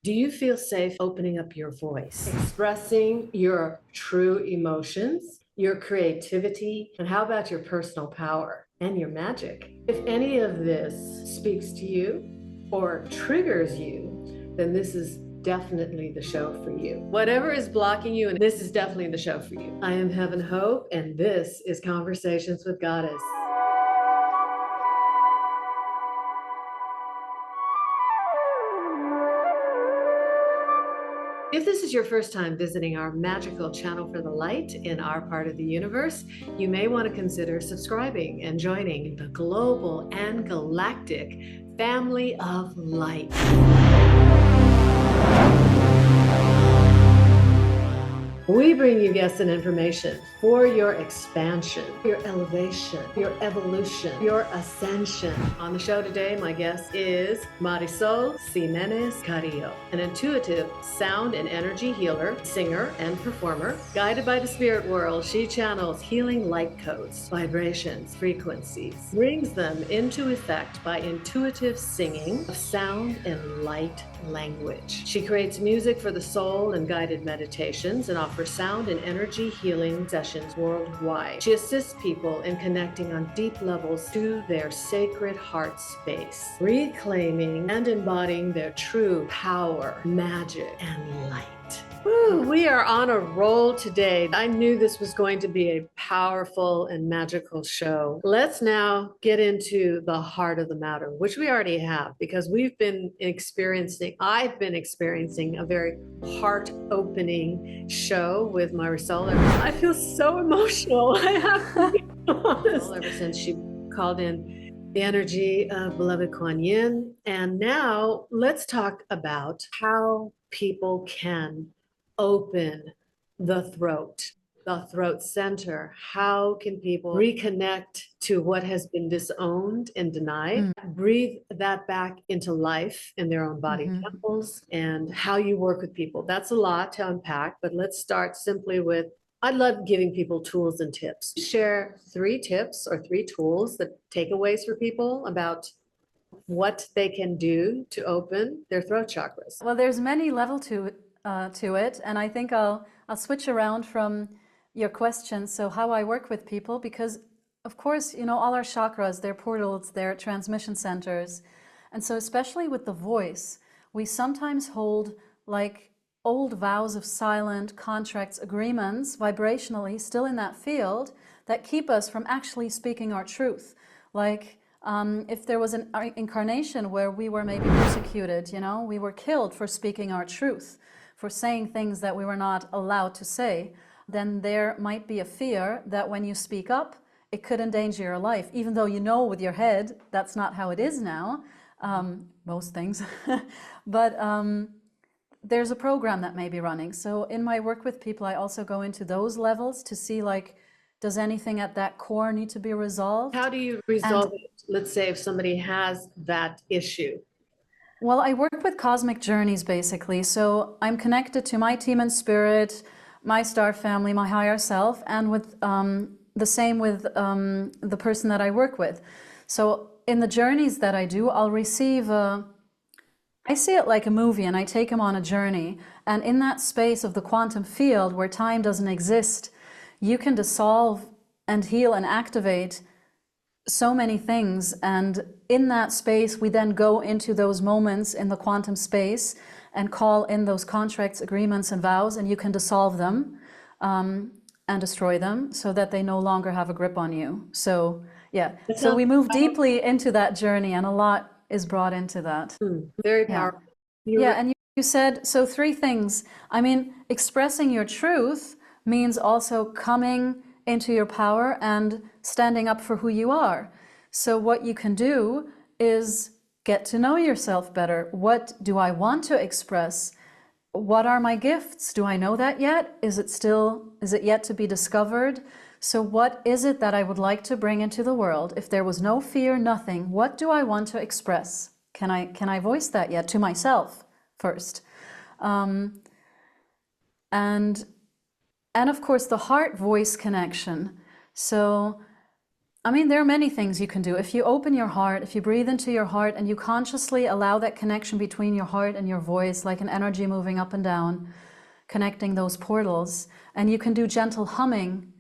Do you feel safe opening up your voice, expressing your true emotions, your creativity, and how about your personal power and your magic? If any of this speaks to you or triggers you, then this is definitely the show for you. Whatever is blocking you, and this is definitely the show for you. I am Heaven Hope, and this is Conversations with Goddess. If this is your first time visiting our magical channel for the light in our part of the universe, you may want to consider subscribing and joining the global and galactic family of light. We bring you guests and information for your expansion, your elevation, your evolution, your ascension. On the show today, my guest is Marysol Ximenez-Carrillo, an intuitive sound and energy healer, singer, and performer. Guided by the spirit world, she channels healing light codes, vibrations, frequencies, brings them into effect by intuitive singing of sound and light language. She creates music for the soul and guided meditations and offers sound and energy healing sessions worldwide. She assists people in connecting on deep levels to their sacred heart space, reclaiming and embodying their true power, magic, and light. Woo, we are on a roll today. I knew this was going to be a powerful and magical show. Let's now get into the heart of the matter, which we already have, because I've been experiencing a very heart-opening show with Marysol. I feel so emotional. I have to be honest. Ever since she called in the energy of beloved Kuan Yin. And now let's talk about how people can open the throat center. How can people reconnect to what has been disowned and denied? Breathe that back into life in their own body temples, and how you work with people. That's a lot to unpack, but let's start simply with, I love giving people tools and tips. Share 3 tips or 3 tools, that takeaways for people about what they can do to open their throat chakras. Well, there's many levels to it, and I think I'll switch around from your question. So how I work with people, because of course, you know, all our chakras, they're portals, they're transmission centers, and so especially with the voice, we sometimes hold like old vows of silent contracts, agreements, vibrationally still in that field, that keep us from actually speaking our truth. Like if there was an incarnation where we were maybe persecuted, you know, we were killed for speaking our truth, for saying things that we were not allowed to say, then there might be a fear that when you speak up, it could endanger your life, even though you know with your head that's not how it is now, most things. But there's a program that may be running. So in my work with people, I also go into those levels to see, like, does anything at that core need to be resolved? How do you resolve it? Let's say if somebody has that issue. Well, I work with cosmic journeys, basically. So I'm connected to my team in spirit, my star family, my higher self, and with the same with the person that I work with. So in the journeys that I do, I'll receive I see it like a movie, and I take them on a journey. And in that space of the quantum field where time doesn't exist, you can dissolve and heal and activate so many things. And in that space, we then go into those moments in the quantum space and call in those contracts, agreements, and vows, and you can dissolve them and destroy them so that they no longer have a grip on you. So yeah, so we move deeply into that journey, and a lot is brought into that. Very powerful. Yeah, and you said, so 3 things. I mean, expressing your truth means also coming into your power and standing up for who you are. So what you can do is get to know yourself better. What do I want to express? What are my gifts? Do I know that yet? Is it yet to be discovered? So what is it that I would like to bring into the world? If there was no fear, nothing, what do I want to express? Can I voice that yet to myself first? And of course, the heart-voice connection. So I mean, there are many things you can do. If you open your heart, if you breathe into your heart and you consciously allow that connection between your heart and your voice, like an energy moving up and down, connecting those portals, and you can do gentle humming,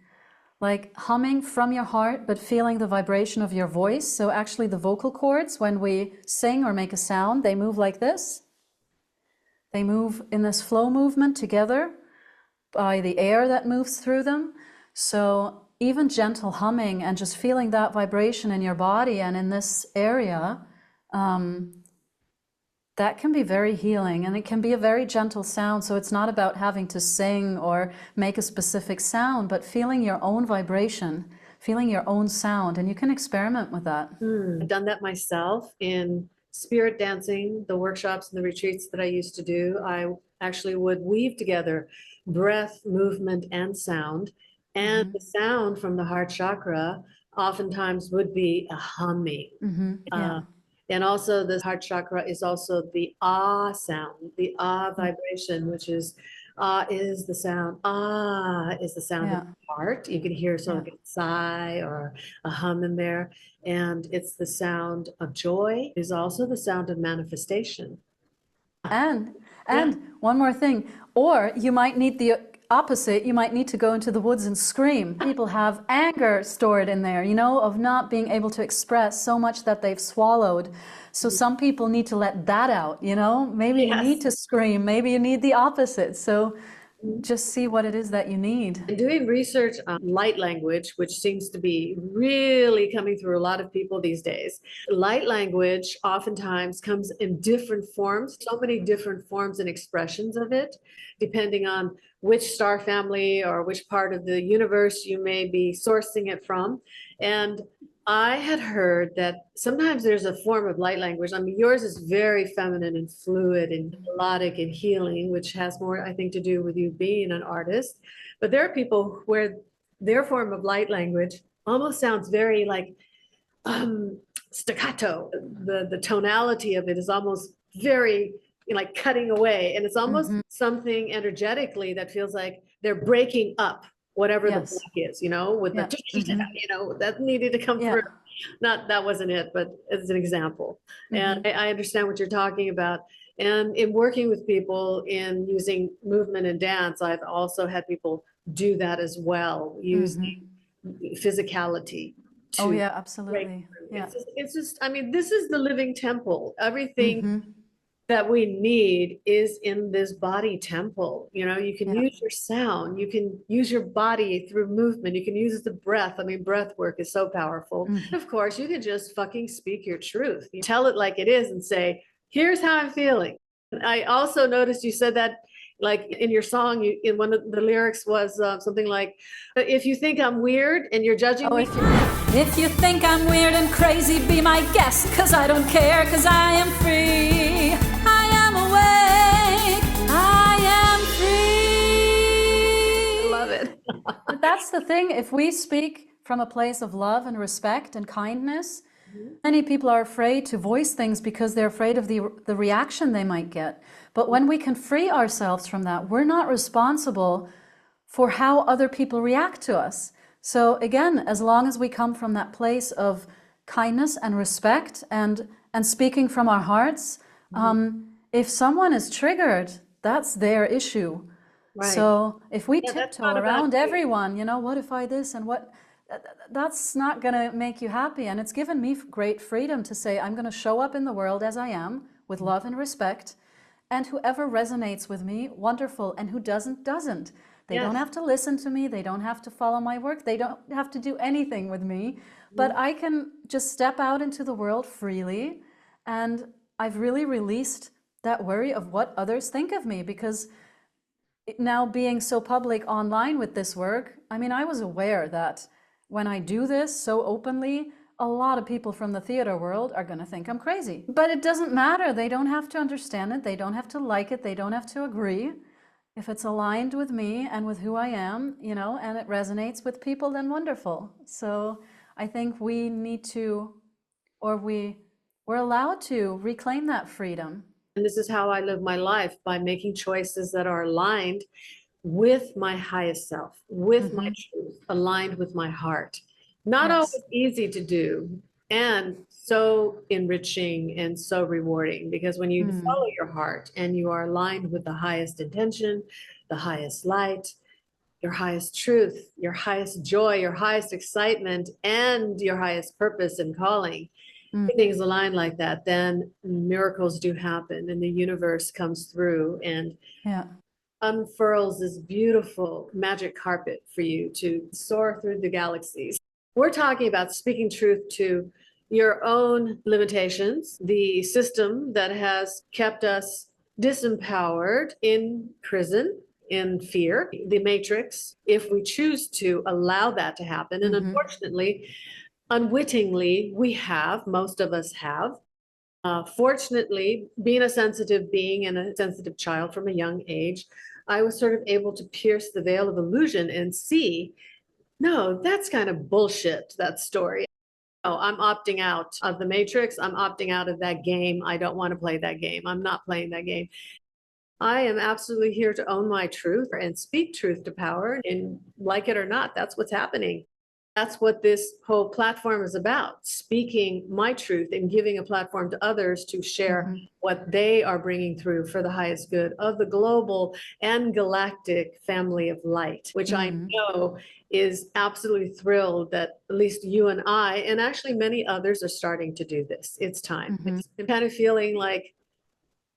like humming from your heart, but feeling the vibration of your voice. So actually the vocal cords, when we sing or make a sound, they move like this. They move in this flow movement together by the air that moves through them. So even gentle humming and just feeling that vibration in your body and in this area, that can be very healing, and it can be a very gentle sound. So it's not about having to sing or make a specific sound, but feeling your own vibration, feeling your own sound, and you can experiment with that. I've done that myself in spirit dancing, the workshops and the retreats that I used to do. I actually would weave together breath, movement, and sound. And the sound from the heart chakra oftentimes would be a humming. Yeah. And also the heart chakra is also the ah sound, the ah vibration, which is is the sound. Ah is the sound of the heart. You can hear sort of a sigh or a hum in there. And it's the sound of joy. It is also the sound of manifestation. And one more thing, or you might need the opposite. You might need to go into the woods and scream. People have anger stored in there, you know, of not being able to express so much that they've swallowed. So some people need to let that out, you know. Maybe you need to scream, maybe you need the opposite. So just see what it is that you need. And doing research on light language, which seems to be really coming through a lot of people these days. Light language oftentimes comes in different forms, so many different forms and expressions of it, depending on which star family or which part of the universe you may be sourcing it from. And I had heard that sometimes there's a form of light language. I mean, yours is very feminine and fluid and melodic and healing, which has more, I think, to do with you being an artist. But there are people where their form of light language almost sounds very like staccato. The tonality of it is almost very, you know, like cutting away. And it's almost something energetically that feels like they're breaking up whatever the block is, you know, with the, you know, that needed to come through. Not, that wasn't it, but as an example. And I understand what you're talking about. And in working with people in using movement and dance, I've also had people do that as well, using physicality. Oh yeah, absolutely. Yeah. It's just, I mean, this is the living temple. Everything that we need is in this body temple. You know, you can use your sound, you can use your body through movement, you can use the breath. I mean, breath work is so powerful. Of course, you can just fucking speak your truth. You tell it like it is and say, here's how I'm feeling. I also noticed you said that like in your song, in one of the lyrics was something like, if you think I'm weird and you're judging me. If you think I'm weird and crazy, be my guest, 'cause I don't care, 'cause I am free. I am awake, I am free. Love it. But that's the thing, if we speak from a place of love and respect and kindness, many people are afraid to voice things because they're afraid of the reaction they might get. But when we can free ourselves from that, we're not responsible for how other people react to us. So again, as long as we come from that place of kindness and respect and speaking from our hearts, if someone is triggered, that's their issue. Right. So if we tiptoe around everyone, you know, what if I this and what, that's not going to make you happy. And it's given me great freedom to say, I'm going to show up in the world as I am with love and respect. And whoever resonates with me, wonderful. And who doesn't, doesn't. They don't have to listen to me. They don't have to follow my work. They don't have to do anything with me. But I can just step out into the world freely. And I've really released that worry of what others think of me, because now being so public online with this work, I mean, I was aware that when I do this so openly, a lot of people from the theater world are going to think I'm crazy. But it doesn't matter. They don't have to understand it. They don't have to like it. They don't have to agree. If it's aligned with me and with who I am, you know, and it resonates with people, then wonderful. So I think we need to, or we're allowed to reclaim that freedom. And this is how I live my life, by making choices that are aligned with my highest self, with my truth, aligned with my heart. Not Yes. always easy to do, and so enriching and so rewarding, because when you follow your heart and you are aligned with the highest intention, the highest light, your highest truth, your highest joy, your highest excitement, and your highest purpose and calling, things align like that, then miracles do happen and the universe comes through and Yeah. unfurls this beautiful magic carpet for you to soar through the galaxies. We're talking about speaking truth to your own limitations, the system that has kept us disempowered in prison, in fear, the matrix, if we choose to allow that to happen. And unfortunately, unwittingly, we have, most of us have. Fortunately, being a sensitive being and a sensitive child from a young age, I was sort of able to pierce the veil of illusion and see, no, that's kind of bullshit, that story. No, I'm opting out of the matrix. I'm opting out of that game. I don't want to play that game. I'm not playing that game. I am absolutely here to own my truth and speak truth to power. And like it or not, that's what's happening. That's what this whole platform is about, speaking my truth and giving a platform to others to share what they are bringing through for the highest good of the global and galactic family of light, which I know is absolutely thrilled that at least you and I, and actually many others, are starting to do this. It's time. I'm kind of feeling like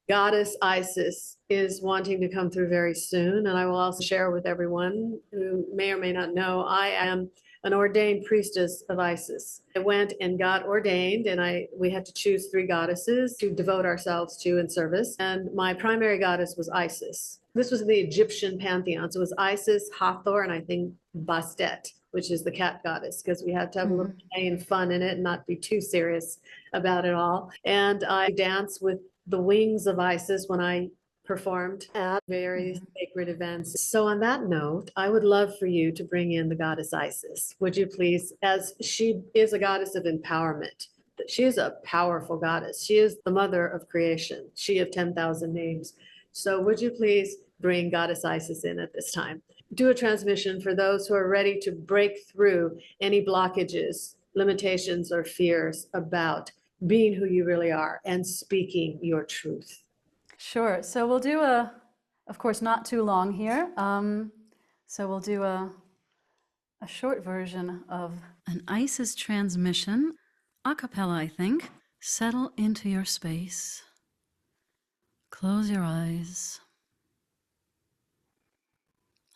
Goddess Isis is wanting to come through very soon. And I will also share with everyone who may or may not know, I am an ordained priestess of Isis. I went and got ordained, and we had to choose 3 goddesses to devote ourselves to in service. And my primary goddess was Isis. This was the Egyptian pantheon. So it was Isis, Hathor, and I think Bastet, which is the cat goddess, because we had to have a little play and fun in it and not be too serious about it all. And I danced with the wings of Isis when I performed at various sacred events. So on that note, I would love for you to bring in the goddess Isis. Would you please, as she is a goddess of empowerment. She is a powerful goddess. She is the mother of creation. She of 10,000 names. So would you please bring goddess Isis in at this time? Do a transmission for those who are ready to break through any blockages, limitations, or fears about being who you really are and speaking your truth. Sure. So we'll do of course, not too long here. So we'll do a short version of an Isis transmission, a cappella, I think. Settle into your space. Close your eyes.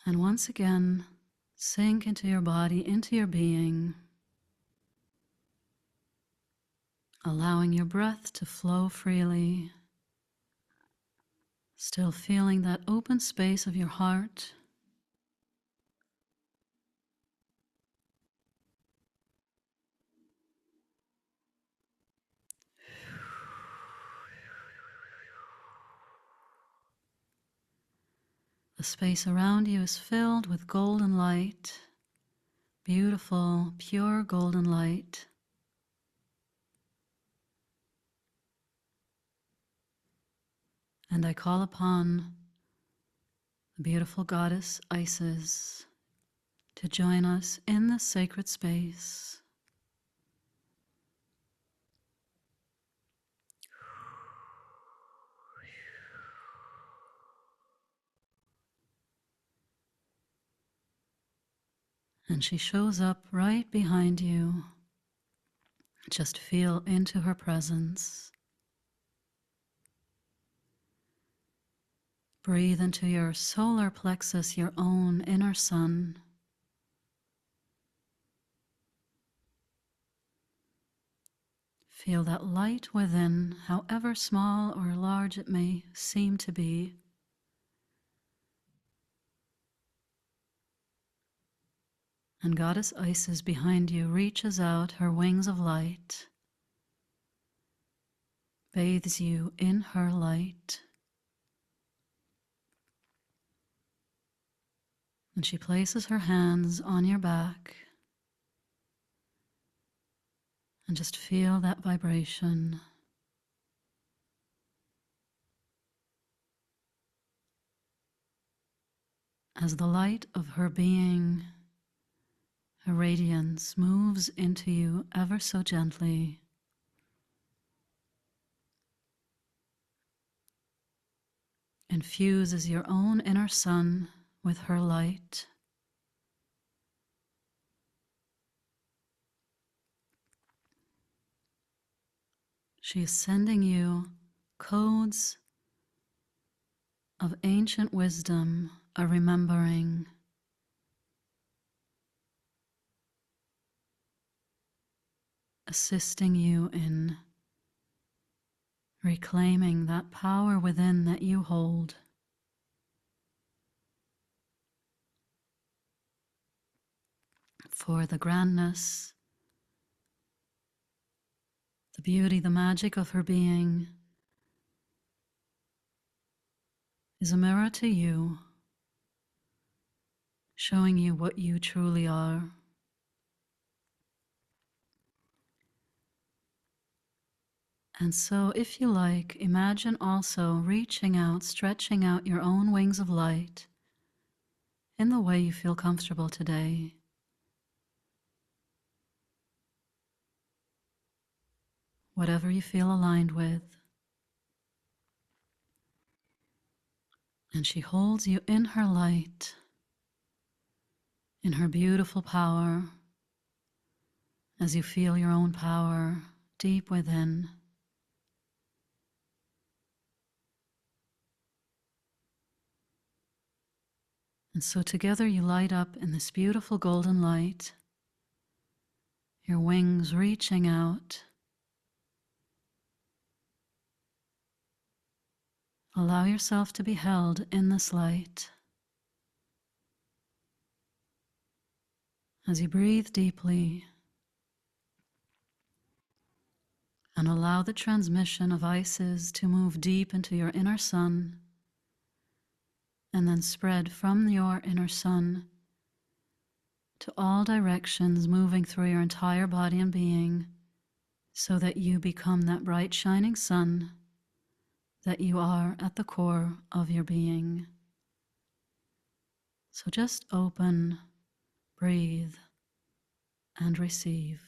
And once again, sink into your body, into your being, allowing your breath to flow freely, still feeling that open space of your heart. The space around you is filled with golden light, beautiful, pure golden light. And I call upon the beautiful goddess Isis to join us in this sacred space. And she shows up right behind you. Just feel into her presence. Breathe into your solar plexus, your own inner sun. Feel that light within, however small or large it may seem to be. And Goddess Isis behind you reaches out her wings of light, bathes you in her light. And she places her hands on your back. And just feel that vibration. As the light of her being, A radiance moves into you ever so gently. Infuses your own inner sun with her light. She is sending you codes of ancient wisdom, a remembering, assisting you in reclaiming that power within that you hold. For the grandness, the beauty, the magic of her being is a mirror to you, showing you what you truly are. And so, if you like, imagine also reaching out, stretching out your own wings of light in the way you feel comfortable today. Whatever you feel aligned with. And she holds you in her light, in her beautiful power, as you feel your own power deep within. And so together you light up in this beautiful golden light, your wings reaching out. Allow yourself to be held in this light. As you breathe deeply and allow the transmission of Isis to move deep into your inner sun and then spread from your inner sun to all directions, moving through your entire body and being, so that you become that bright shining sun that you are at the core of your being. So just open, breathe, and receive.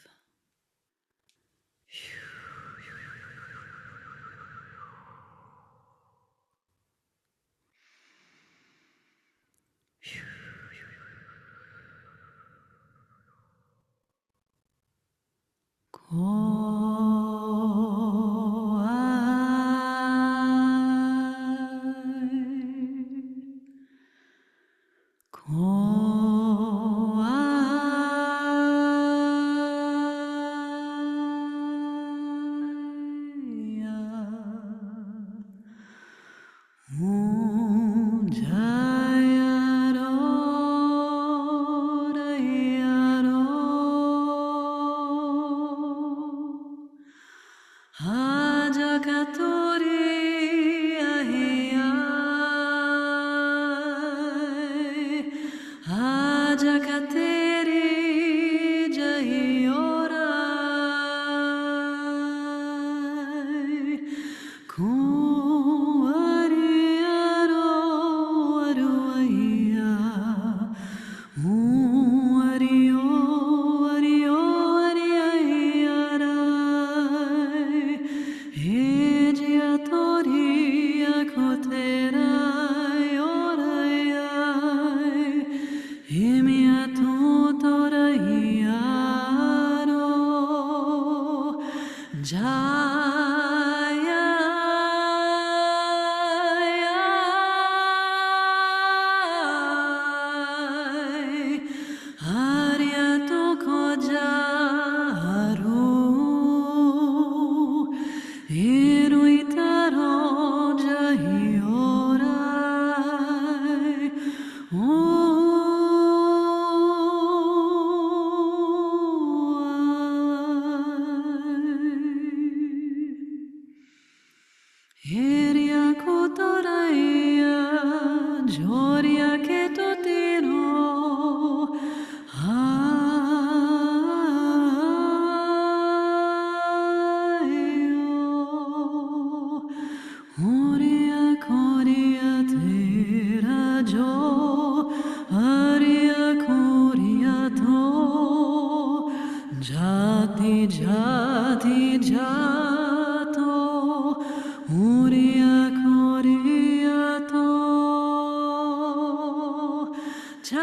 So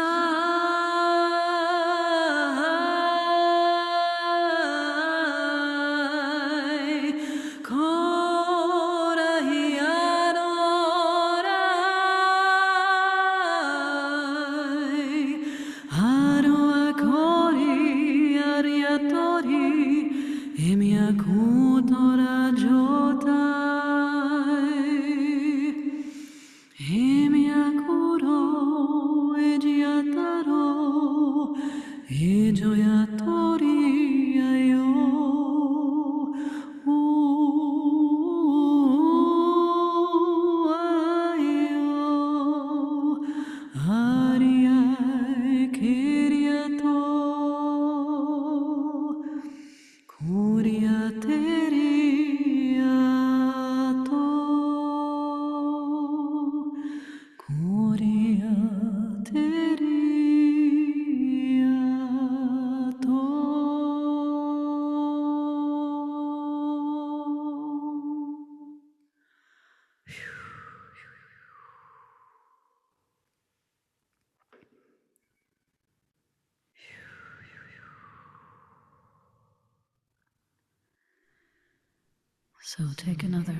take another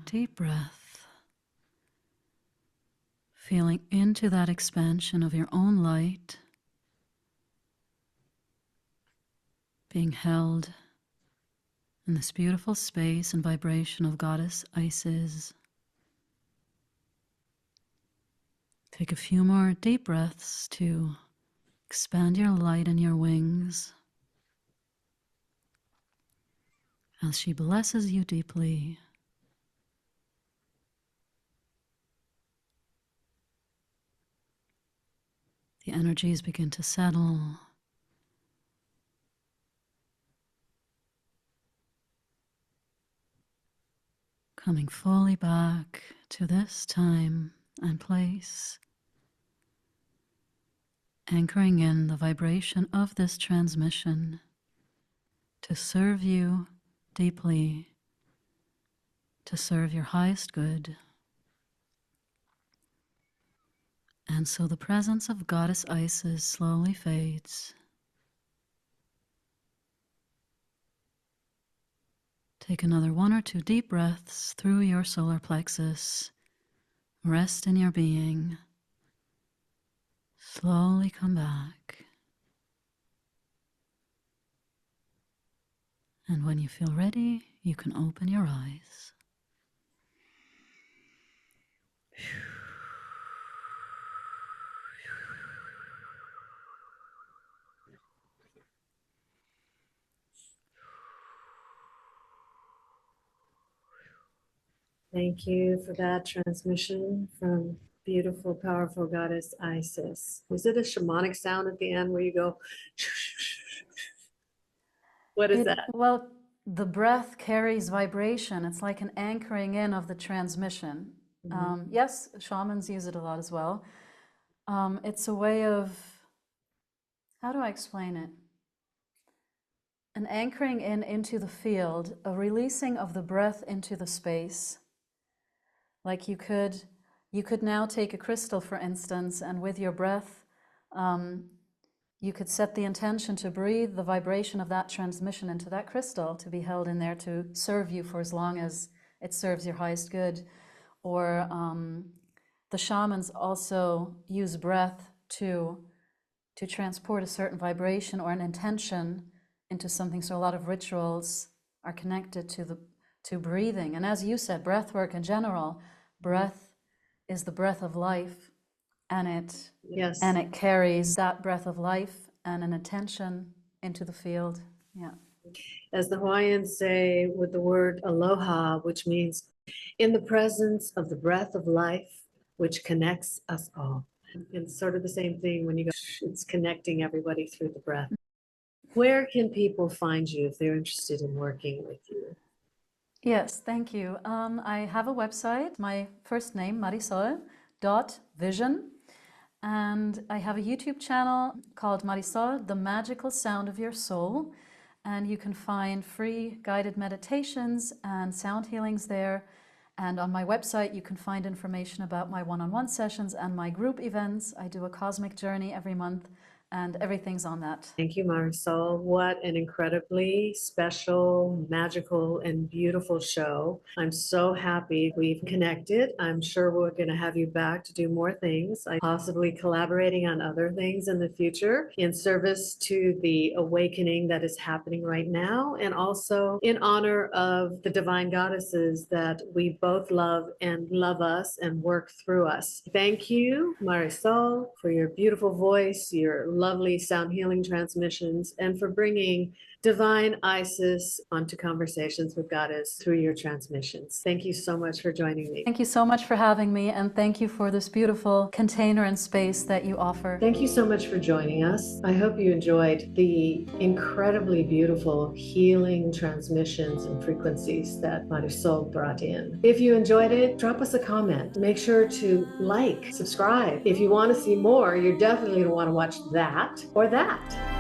deep breath, feeling into that expansion of your own light, being held in this beautiful space and vibration of Goddess Isis. Take a few more deep breaths to expand your light and your wings as she blesses you deeply. The energies begin to settle. Coming fully back to this time and place, anchoring in the vibration of this transmission to serve you deeply, to serve your highest good. And so the presence of Goddess Isis slowly fades. Take another 1 or 2 deep breaths through your solar plexus. Rest in your being. Slowly come back. And when you feel ready, you can open your eyes. Thank you for that transmission from beautiful, powerful goddess Isis. Was it a shamanic sound at the end where you go? What is that? Well, the breath carries vibration. It's like an anchoring in of the transmission. Yes, shamans use it a lot as well. It's a way of, how do I explain it? An anchoring in into the field, a releasing of the breath into the space. Like you could now take a crystal, for instance, and with your breath, you could set the intention to breathe the vibration of that transmission into that crystal to be held in there to serve you for as long as it serves your highest good. Or the shamans also use breath to transport a certain vibration or an intention into something. So a lot of rituals are connected to breathing. And as you said, breath work in general, breath is the breath of life, and it carries that breath of life and an intention into the field. Yeah. As the Hawaiians say with the word aloha, which means in the presence of the breath of life, which connects us all. It's sort of the same thing when you go, it's connecting everybody through the breath. Where can people find you if they're interested in working with you? Yes, thank you. I have a website, my first name, Marysol.Vision. And I have a YouTube channel called Marysol, The Magical Sound of Your Soul. And you can find free guided meditations and sound healings there. And on my website, you can find information about my one-on-one sessions and my group events. I do a cosmic journey every month, and everything's on that. Thank you, Marysol. What an incredibly special, magical, and beautiful show. I'm so happy we've connected. I'm sure we're going to have you back to do more things, possibly collaborating on other things in the future in service to the awakening that is happening right now, and also in honor of the divine goddesses that we both love and love us and work through us. Thank you, Marysol, for your beautiful voice, your lovely sound healing transmissions, and for bringing divine Isis onto Conversations with Goddess through your transmissions. Thank you so much for joining me. Thank you so much for having me, and thank you for this beautiful container and space that you offer. Thank you so much for joining us. I hope you enjoyed the incredibly beautiful healing transmissions and frequencies that Marysol brought in. If you enjoyed it, drop us a comment. Make sure to like, subscribe. If you want to see more, you're definitely going to want to watch that or that.